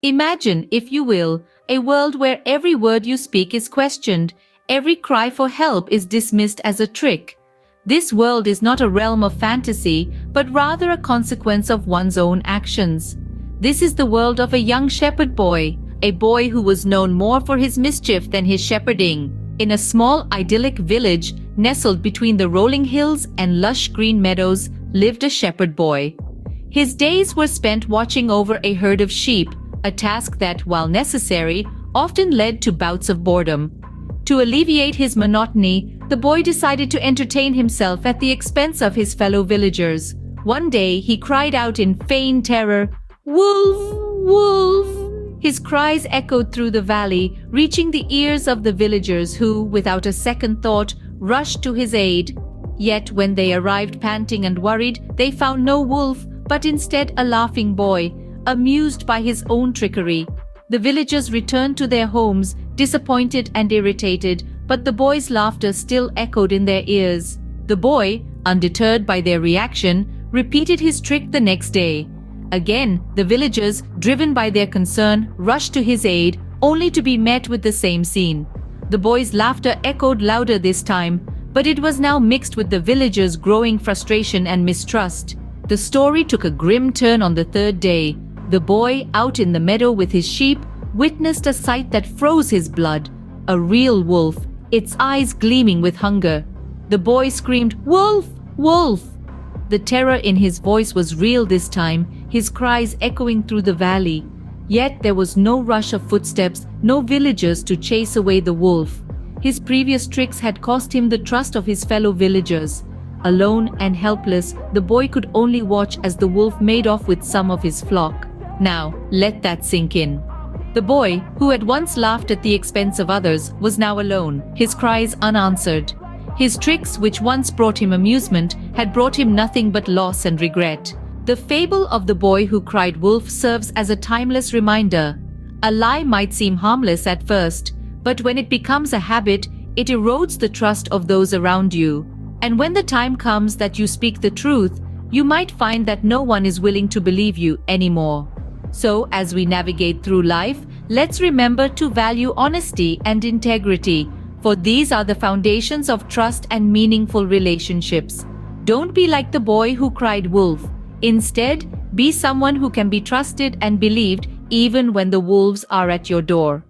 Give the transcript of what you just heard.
Imagine, if you will, a world where every word you speak is questioned, every cry for help is dismissed as a trick. This world is not a realm of fantasy, but rather a consequence of one's own actions. This is the world of a young shepherd boy, a boy who was known more for his mischief than his shepherding. In a small idyllic village, nestled between the rolling hills and lush green meadows, lived a shepherd boy. His days were spent watching over a herd of sheep, a task that, while necessary, often led to bouts of boredom. To alleviate his monotony, the boy decided to entertain himself at the expense of his fellow villagers. One day, he cried out in feigned terror, "Wolf! Wolf!" His cries echoed through the valley, reaching the ears of the villagers who, without a second thought, rushed to his aid. Yet when they arrived panting and worried, they found no wolf, but instead a laughing boy, amused by his own trickery. The villagers returned to their homes, disappointed and irritated, but the boy's laughter still echoed in their ears. The boy, undeterred by their reaction, repeated his trick the next day. Again, the villagers, driven by their concern, rushed to his aid, only to be met with the same scene. The boy's laughter echoed louder this time, but it was now mixed with the villagers' growing frustration and mistrust. The story took a grim turn on the third day. The boy, out in the meadow with his sheep, witnessed a sight that froze his blood. A real wolf, its eyes gleaming with hunger. The boy screamed, "Wolf! Wolf!" The terror in his voice was real this time, his cries echoing through the valley. Yet there was no rush of footsteps, no villagers to chase away the wolf. His previous tricks had cost him the trust of his fellow villagers. Alone and helpless, the boy could only watch as the wolf made off with some of his flock. Now, let that sink in. The boy, who had once laughed at the expense of others, was now alone, his cries unanswered. His tricks, which once brought him amusement, had brought him nothing but loss and regret. The fable of the boy who cried wolf serves as a timeless reminder. A lie might seem harmless at first, but when it becomes a habit, it erodes the trust of those around you. And when the time comes that you speak the truth, you might find that no one is willing to believe you anymore. So, as we navigate through life, let's remember to value honesty and integrity, for these are the foundations of trust and meaningful relationships. Don't be like the boy who cried wolf. Instead, be someone who can be trusted and believed even when the wolves are at your door.